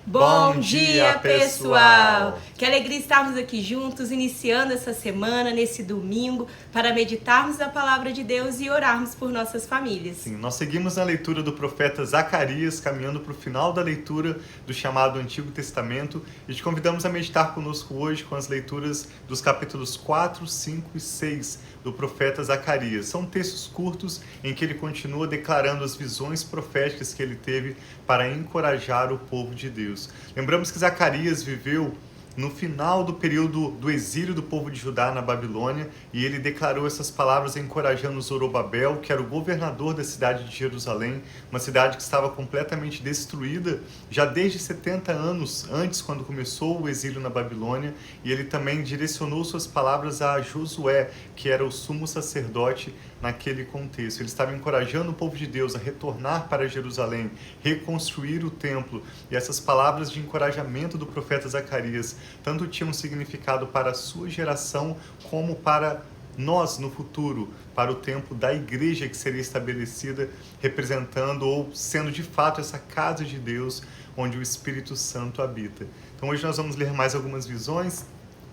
Bom dia, pessoal! Que alegria estarmos aqui juntos, iniciando essa semana, nesse domingo, para meditarmos a palavra de Deus e orarmos por nossas famílias. Sim, nós seguimos na leitura do profeta Zacarias, caminhando para o final da leitura do chamado Antigo Testamento, e te convidamos a meditar conosco hoje com as leituras dos capítulos 4, 5 e 6 do profeta Zacarias. São textos curtos em que ele continua declarando as visões proféticas que ele teve para encorajar o povo de Deus. Lembramos que Zacarias viveu no final do período do exílio do povo de Judá na Babilônia, e ele declarou essas palavras encorajando Zorobabel, que era o governador da cidade de Jerusalém, uma cidade que estava completamente destruída já desde 70 anos antes, quando começou o exílio na Babilônia, e ele também direcionou suas palavras a Josué, que era o sumo sacerdote naquele contexto. Ele estava encorajando o povo de Deus a retornar para Jerusalém, reconstruir o templo, e essas palavras de encorajamento do profeta Zacarias tanto tinham significado para a sua geração como para nós no futuro, para o tempo da igreja que seria estabelecida, representando ou sendo de fato essa casa de Deus onde o Espírito Santo habita. Então hoje nós vamos ler mais algumas visões.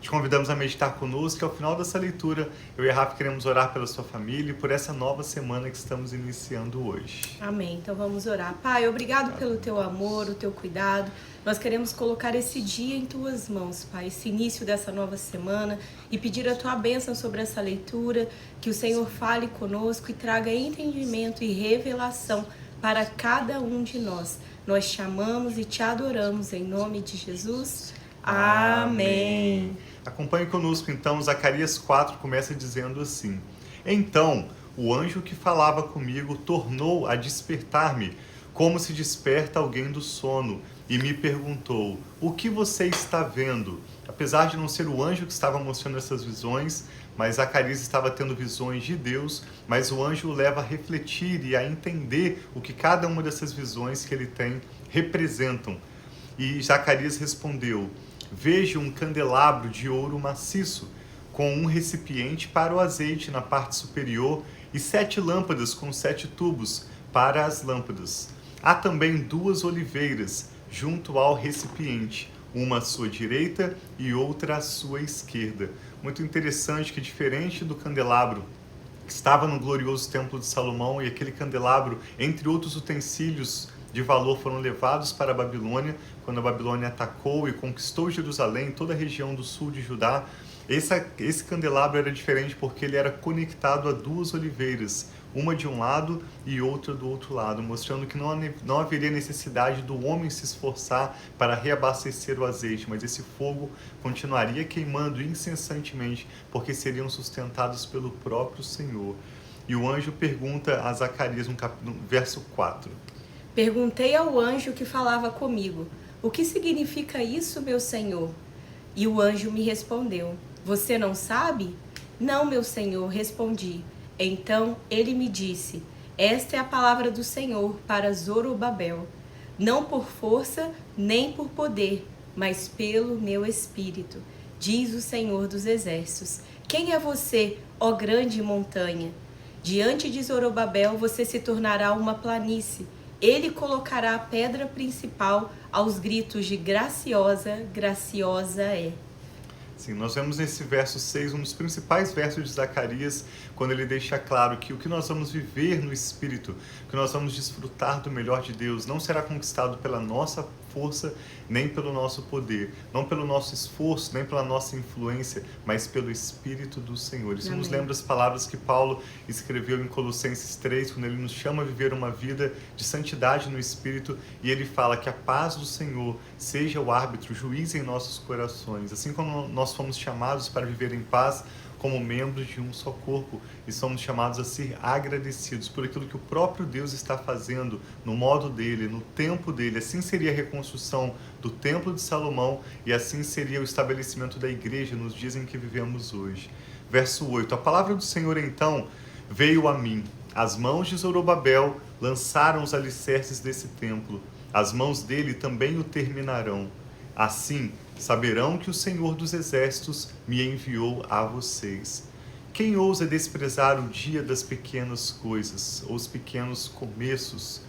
Te convidamos a meditar conosco, e ao final dessa leitura, eu e a Rafa queremos orar pela sua família e por essa nova semana que estamos iniciando hoje. Amém. Então vamos orar. Pai, obrigado pelo teu amor, o teu cuidado. Nós queremos colocar esse dia em tuas mãos, Pai, esse início dessa nova semana, e pedir a tua bênção sobre essa leitura, que o Senhor fale conosco e traga entendimento e revelação para cada um de nós. Nós te amamos e te adoramos em nome de Jesus. Amém. Acompanhe conosco então, Zacarias 4 começa dizendo assim: Então o anjo que falava comigo tornou a despertar-me, como se desperta alguém do sono, e me perguntou: o que você está vendo? Apesar de não ser o anjo que estava mostrando essas visões, mas Zacarias estava tendo visões de Deus, mas o anjo o leva a refletir e a entender o que cada uma dessas visões que ele tem representam. E Zacarias respondeu: Vejo um candelabro de ouro maciço, com um recipiente para o azeite na parte superior e 7 lâmpadas com 7 tubos para as lâmpadas. Há também 2 oliveiras junto ao recipiente, uma à sua direita e outra à sua esquerda. Muito interessante que, diferente do candelabro que estava no glorioso templo de Salomão, e aquele candelabro, entre outros utensílios de valor, foram levados para a Babilônia, quando a Babilônia atacou e conquistou Jerusalém, toda a região do sul de Judá. Esse candelabro era diferente porque ele era conectado a 2 oliveiras, uma de um lado e outra do outro lado, mostrando que não haveria necessidade do homem se esforçar para reabastecer o azeite, mas esse fogo continuaria queimando incessantemente, porque seriam sustentados pelo próprio Senhor. E o anjo pergunta a Zacarias no verso 4. Perguntei ao anjo que falava comigo: o que significa isso, meu senhor? E o anjo me respondeu: você não sabe? Não, meu senhor, respondi. Então ele me disse: esta é a palavra do Senhor para Zorobabel. Não por força nem por poder, mas pelo meu espírito, diz o Senhor dos Exércitos. Quem é você, ó grande montanha? Diante de Zorobabel você se tornará uma planície. Ele colocará a pedra principal aos gritos de graciosa, graciosa é. Sim, nós vemos nesse verso 6 um dos principais versos de Zacarias, quando ele deixa claro que o que nós vamos viver no Espírito, que nós vamos desfrutar do melhor de Deus, não será conquistado pela nossa força, nem pelo nosso poder, não pelo nosso esforço, nem pela nossa influência, mas pelo Espírito do Senhor. Isso nos lembra as palavras que Paulo escreveu em Colossenses 3, quando ele nos chama a viver uma vida de santidade no Espírito, e ele fala que a paz do Senhor seja o árbitro, juiz em nossos corações. Assim como nós fomos chamados para viver em paz como membros de um só corpo, e somos chamados a ser agradecidos por aquilo que o próprio Deus está fazendo no modo dele, no tempo dele. Assim seria a reconstrução do templo de Salomão, e assim seria o estabelecimento da igreja nos dias em que vivemos hoje. Verso 8. A palavra do Senhor então veio a mim. As mãos de Zorobabel lançaram os alicerces desse templo. As mãos dele também o terminarão. Assim saberão que o Senhor dos Exércitos me enviou a vocês. Quem ousa desprezar o dia das pequenas coisas, ou os pequenos começos?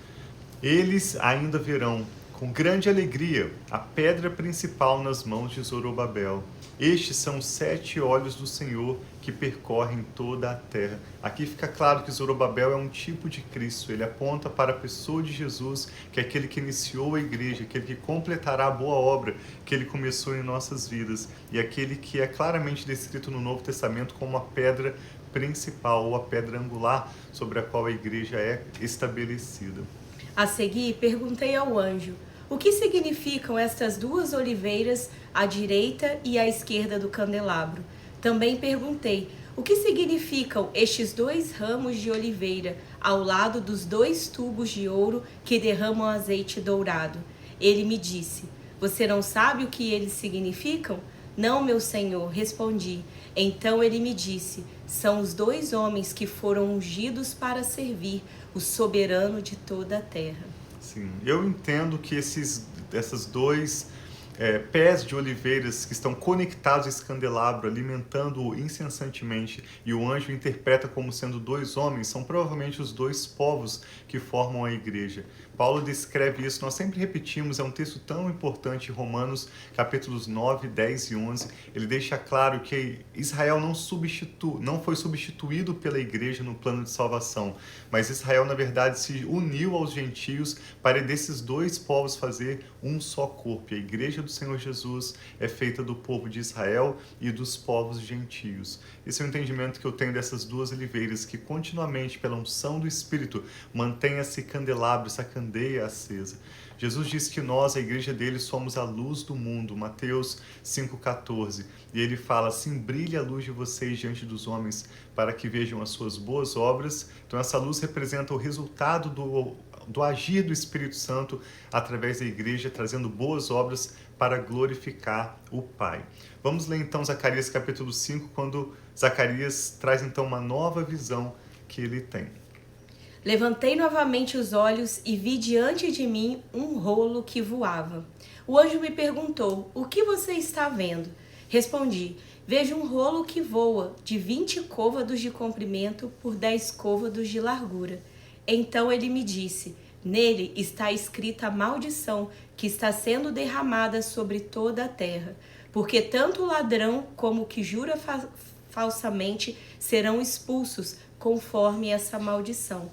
Eles ainda verão, com grande alegria, a pedra principal nas mãos de Zorobabel. Estes são os 7 olhos do Senhor que percorrem toda a terra. Aqui fica claro que Zorobabel é um tipo de Cristo. Ele aponta para a pessoa de Jesus, que é aquele que iniciou a igreja, aquele que completará a boa obra que ele começou em nossas vidas, e aquele que é claramente descrito no Novo Testamento como a pedra principal ou a pedra angular sobre a qual a igreja é estabelecida. A seguir, perguntei ao anjo: o que significam estas 2 oliveiras à direita e à esquerda do candelabro? Também perguntei: o que significam estes 2 ramos de oliveira ao lado dos 2 tubos de ouro que derramam azeite dourado? Ele me disse: você não sabe o que eles significam? Não, meu senhor, respondi. Então ele me disse: são os 2 homens que foram ungidos para servir o soberano de toda a terra. Sim, eu entendo que essas 2 pés de oliveiras que estão conectados a esse candelabro, alimentando-o incessantemente, e o anjo interpreta como sendo 2 homens, são provavelmente os 2 povos que formam a igreja. Paulo descreve isso, nós sempre repetimos, é um texto tão importante, Romanos capítulos 9, 10 e 11. Ele deixa claro que Israel não foi substituído pela igreja no plano de salvação, mas Israel, na verdade, se uniu aos gentios para desses 2 povos fazer um só corpo. E a igreja do Senhor Jesus é feita do povo de Israel e dos povos gentios. Esse é o entendimento que eu tenho dessas 2 oliveiras que continuamente, pela unção do Espírito, mantém esse candelabro, essa candeia acesa. Jesus disse que nós, a igreja dele, somos a luz do mundo, Mateus 5,14. E ele fala assim: brilhe a luz de vocês diante dos homens, para que vejam as suas boas obras. Então essa luz representa o resultado do agir do Espírito Santo através da igreja, trazendo boas obras para glorificar o Pai. Vamos ler então Zacarias capítulo 5, quando Zacarias traz então uma nova visão que ele tem. Levantei novamente os olhos e vi diante de mim um rolo que voava. O anjo me perguntou: o que você está vendo? Respondi: vejo um rolo que voa, de 20 côvados de comprimento por 10 côvados de largura. Então ele me disse: nele está escrita a maldição que está sendo derramada sobre toda a terra, porque tanto o ladrão como o que jura falsamente serão expulsos conforme essa maldição.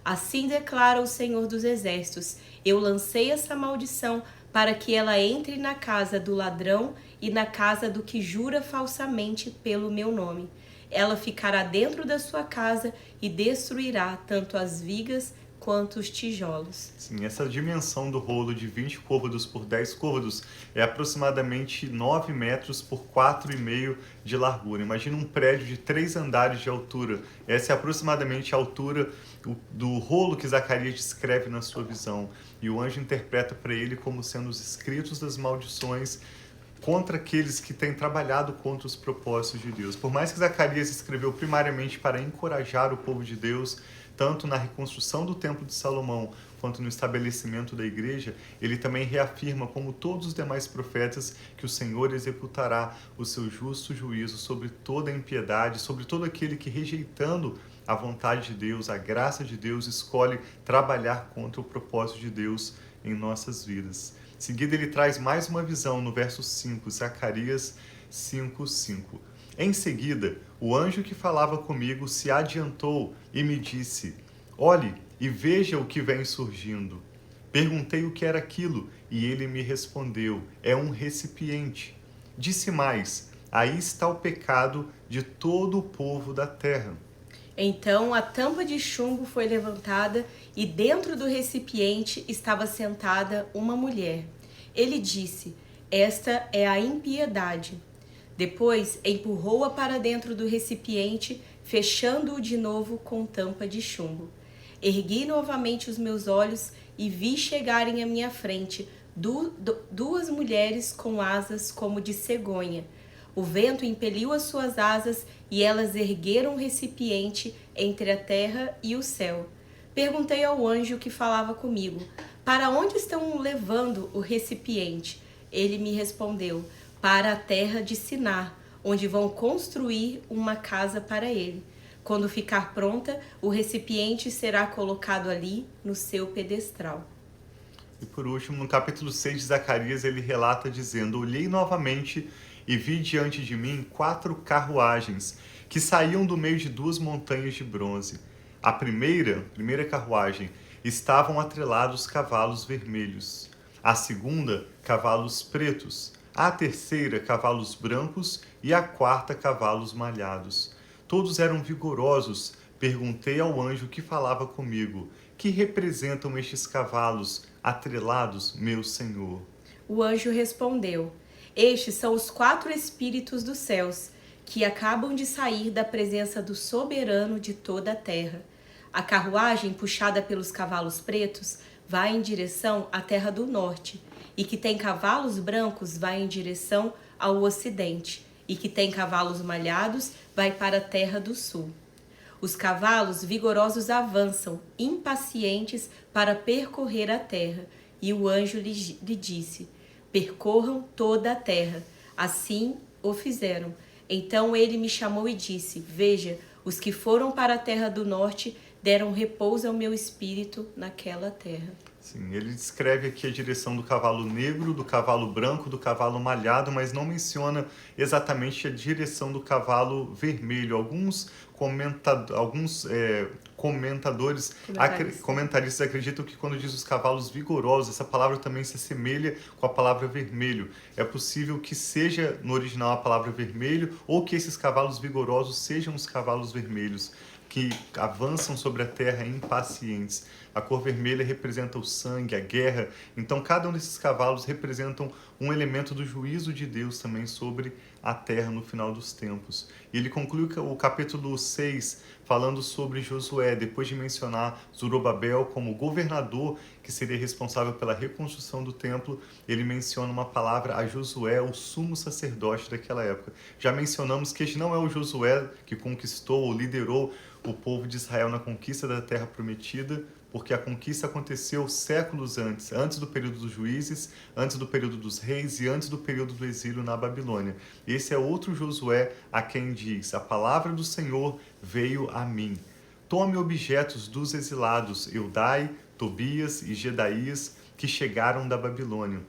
Assim declara o Senhor dos Exércitos: eu lancei essa maldição para que ela entre na casa do ladrão e na casa do que jura falsamente pelo meu nome. Ela ficará dentro da sua casa e destruirá tanto as vigas quanto os tijolos. Sim, essa dimensão do rolo de 20 côvados por 10 côvados é aproximadamente 9 metros por 4,5 de largura. Imagina um prédio de 3 andares de altura. Essa é aproximadamente a altura do rolo que Zacarias descreve na sua visão. E o anjo interpreta para ele como sendo os escritos das maldições contra aqueles que têm trabalhado contra os propósitos de Deus. Por mais que Zacarias escreveu primariamente para encorajar o povo de Deus, tanto na reconstrução do Templo de Salomão, quanto no estabelecimento da igreja, ele também reafirma, como todos os demais profetas, que o Senhor executará o seu justo juízo sobre toda a impiedade, sobre todo aquele que, rejeitando a vontade de Deus, a graça de Deus, escolhe trabalhar contra o propósito de Deus em nossas vidas. Em seguida, ele traz mais uma visão no verso 5, Zacarias 5:5. Em seguida, o anjo que falava comigo se adiantou e me disse: olhe e veja o que vem surgindo. Perguntei o que era aquilo e ele me respondeu: é um recipiente. Disse mais: aí está o pecado de todo o povo da terra. Então a tampa de chumbo foi levantada e dentro do recipiente estava sentada uma mulher. Ele disse: esta é a impiedade. Depois empurrou-a para dentro do recipiente, fechando-o de novo com tampa de chumbo. Ergui novamente os meus olhos e vi chegarem à minha frente 2 mulheres com asas como de cegonha. O vento impeliu as suas asas e elas ergueram um recipiente entre a terra e o céu. Perguntei ao anjo que falava comigo: para onde estão levando o recipiente? Ele me respondeu: para a terra de Sinar, onde vão construir uma casa para ele. Quando ficar pronta, o recipiente será colocado ali no seu pedestral. E por último, no capítulo 6 de Zacarias, ele relata dizendo: Olhei novamente e vi diante de mim 4 carruagens que saíam do meio de 2 montanhas de bronze. A primeira carruagem, estavam atrelados cavalos vermelhos. A segunda, cavalos pretos. A terceira, cavalos brancos. E a quarta, cavalos malhados. Todos eram vigorosos. Perguntei ao anjo que falava comigo: que representam estes cavalos atrelados, meu senhor? O anjo respondeu: Estes são os 4 espíritos dos céus, que acabam de sair da presença do soberano de toda a terra. A carruagem, puxada pelos cavalos pretos, vai em direção à terra do norte, e que tem cavalos brancos vai em direção ao ocidente, e que tem cavalos malhados vai para a terra do sul. Os cavalos vigorosos avançam, impacientes para percorrer a terra, e o anjo lhe disse: Percorram toda a terra. Assim o fizeram. Então ele me chamou e disse: Veja, os que foram para a terra do norte deram repouso ao meu espírito naquela terra. Sim, ele descreve aqui a direção do cavalo negro, do cavalo branco, do cavalo malhado, mas não menciona exatamente a direção do cavalo vermelho. Alguns comentaristas acreditam que quando diz os cavalos vigorosos, essa palavra também se assemelha com a palavra vermelho. É possível que seja no original a palavra vermelho ou que esses cavalos vigorosos sejam os cavalos vermelhos, que avançam sobre a terra impacientes. A cor vermelha representa o sangue, a guerra. Então, cada um desses cavalos representam um elemento do juízo de Deus também sobre a terra no final dos tempos. E ele conclui o capítulo 6 falando sobre Josué, depois de mencionar Zorobabel como governador que seria responsável pela reconstrução do templo. Ele menciona uma palavra a Josué, o sumo sacerdote daquela época. Já mencionamos que este não é o Josué que conquistou ou liderou o povo de Israel na conquista da terra prometida, porque a conquista aconteceu séculos antes do período dos juízes, antes do período dos reis e antes do período do exílio na Babilônia. Esse é outro Josué a quem diz: a palavra do Senhor veio a mim. Tome objetos dos exilados Eudai, Tobias e Gedaías, que chegaram da Babilônia.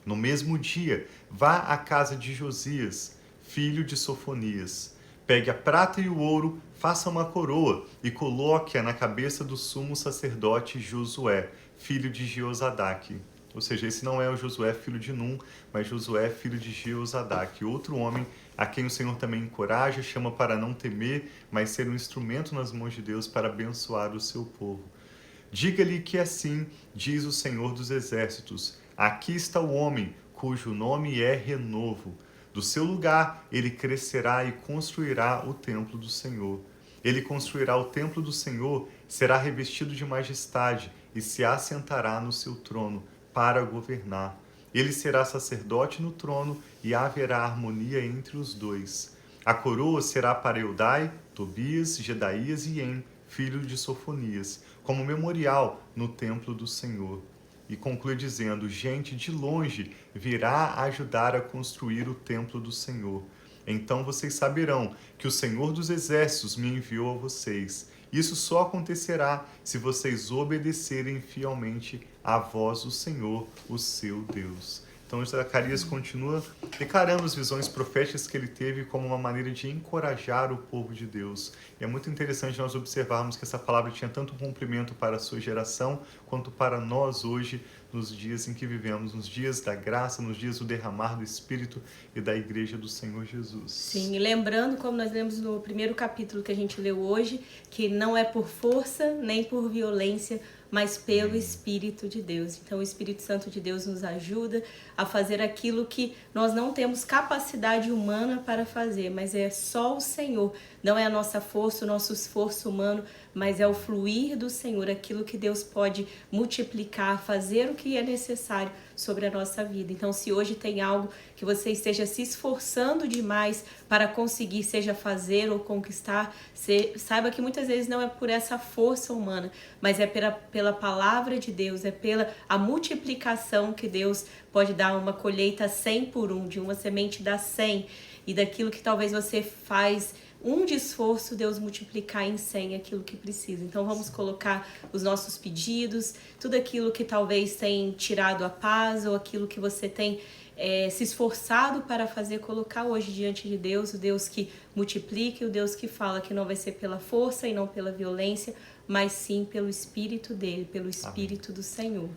No mesmo dia, vá à casa de Josias, filho de Sofonias. Pegue a prata e o ouro, faça uma coroa e coloque-a na cabeça do sumo sacerdote Josué, filho de Jeozadaque. Ou seja, esse não é o Josué, filho de Num, mas Josué, filho de Jeozadaque, outro homem a quem o Senhor também encoraja, chama para não temer, mas ser um instrumento nas mãos de Deus para abençoar o seu povo. Diga-lhe que assim diz o Senhor dos Exércitos: aqui está o homem cujo nome é Renovo. Do seu lugar ele crescerá e construirá o templo do Senhor. Ele construirá o templo do Senhor, será revestido de majestade e se assentará no seu trono para governar. Ele será sacerdote no trono e haverá harmonia entre os dois. A coroa será para Eudai, Tobias, Gedaías e En, filho de Sofonias, como memorial no templo do Senhor. E conclui dizendo: gente de longe virá ajudar a construir o templo do Senhor. Então vocês saberão que o Senhor dos Exércitos me enviou a vocês. Isso só acontecerá se vocês obedecerem fielmente à voz do Senhor, o seu Deus. Então Zacarias continua declarando as visões proféticas que ele teve como uma maneira de encorajar o povo de Deus. E é muito interessante nós observarmos que essa palavra tinha tanto cumprimento para a sua geração, quanto para nós hoje, nos dias em que vivemos, nos dias da graça, nos dias do derramar do Espírito e da Igreja do Senhor Jesus. Sim, e lembrando, como nós lemos no primeiro capítulo que a gente leu hoje, que não é por força nem por violência, mas pelo Espírito de Deus. Então o Espírito Santo de Deus nos ajuda a fazer aquilo que nós não temos capacidade humana para fazer, mas é só o Senhor. Não é a nossa força, o nosso esforço humano, mas é o fluir do Senhor, aquilo que Deus pode multiplicar, fazer o que é necessário sobre a nossa vida. Então, se hoje tem algo que você esteja se esforçando demais para conseguir, seja fazer ou conquistar, saiba que muitas vezes não é por essa força humana, mas é pela palavra de Deus, é pela a multiplicação que Deus pode dar uma colheita 100 por 1, de uma semente dá 100, e daquilo que talvez você faz um de esforço, Deus multiplicar em 100 aquilo que precisa. Então vamos colocar os nossos pedidos, tudo aquilo que talvez tenha tirado a paz ou aquilo que você tem se esforçado para fazer, colocar hoje diante de Deus, o Deus que multiplica e o Deus que fala que não vai ser pela força e não pela violência, mas sim pelo Espírito dele, pelo Espírito do Senhor.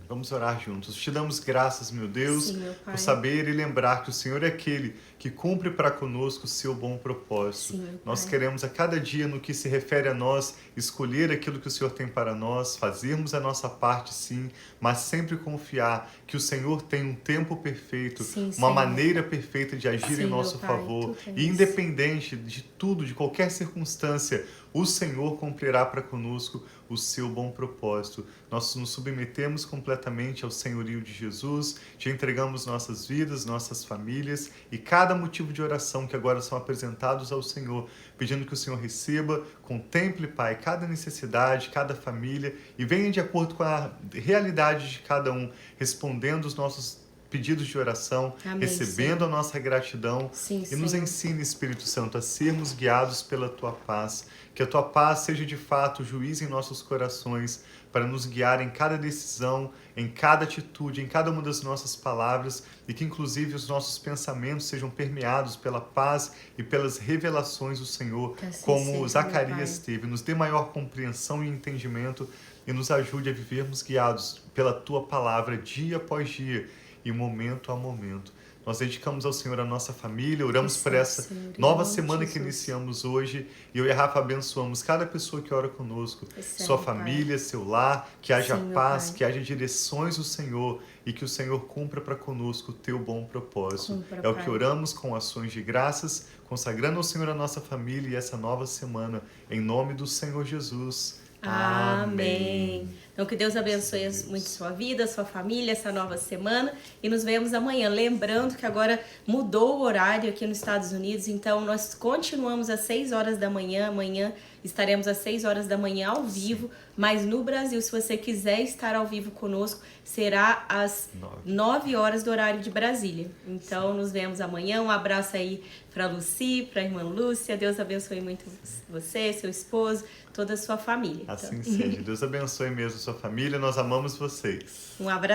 Vamos orar juntos. Te damos graças, meu Deus, Sim, meu Pai. por saber e lembrar que o Senhor é aquele que cumpre para conosco o seu bom propósito. Sim, meu Nós Pai. queremos a cada dia, no que se refere a nós, escolher aquilo que o Senhor tem para nós, fazermos a nossa parte, sim, mas sempre confiar que o Senhor tem um tempo perfeito, Sim, uma Senhor. maneira perfeita de agir Sim, em meu nosso Pai, favor. tu tens. E independente de tudo, de qualquer circunstância, o Senhor cumprirá para conosco o seu bom propósito. Nós nos submetemos completamente ao senhorio de Jesus, te entregamos nossas vidas, nossas famílias e cada motivo de oração que agora são apresentados ao Senhor, pedindo que o Senhor receba, contemple, Pai, cada necessidade, cada família e venha de acordo com a realidade de cada um, respondendo os nossos pedidos de oração, Amém, recebendo Senhor. a nossa gratidão. Sim, E nos Senhor. ensine, Espírito Santo, a sermos guiados pela Tua paz. Que a Tua paz seja de fato juiz em nossos corações, para nos guiar em cada decisão, em cada atitude, em cada uma das nossas palavras, e que inclusive os nossos pensamentos sejam permeados pela paz e pelas revelações do Senhor, Que assim como seja, Zacarias meu Pai. teve. Nos dê maior compreensão e entendimento e nos ajude a vivermos guiados pela Tua palavra dia após dia e momento a momento. Nós dedicamos ao Senhor a nossa família, oramos por essa Senhor, em nova nome de semana que Jesus. iniciamos hoje. E eu e a Rafa abençoamos cada pessoa que ora conosco, Recebe, sua Pai. família, seu lar, que haja Sim, meu paz, Pai. que haja direções do Senhor e que o Senhor cumpra para conosco o teu bom propósito. Cumpra, É o Pai. que oramos com ações de graças, consagrando ao Senhor a nossa família e essa nova semana, em nome do Senhor Jesus. Amém. Então que Deus abençoe muito sua vida, sua família, essa nova semana e nos vemos amanhã. Lembrando que agora mudou o horário aqui nos Estados Unidos, então nós continuamos às 6 horas da manhã. Amanhã estaremos às 6 horas da manhã ao vivo, mas no Brasil, se você quiser estar ao vivo conosco, será às 9 horas do horário de Brasília. Então nos vemos amanhã. Um abraço aí para Lucy, para a irmã Lúcia. Deus abençoe muito você, seu esposo, toda a sua família. Assim seja. Deus abençoe mesmo a sua família. Nós amamos vocês. Um abraço.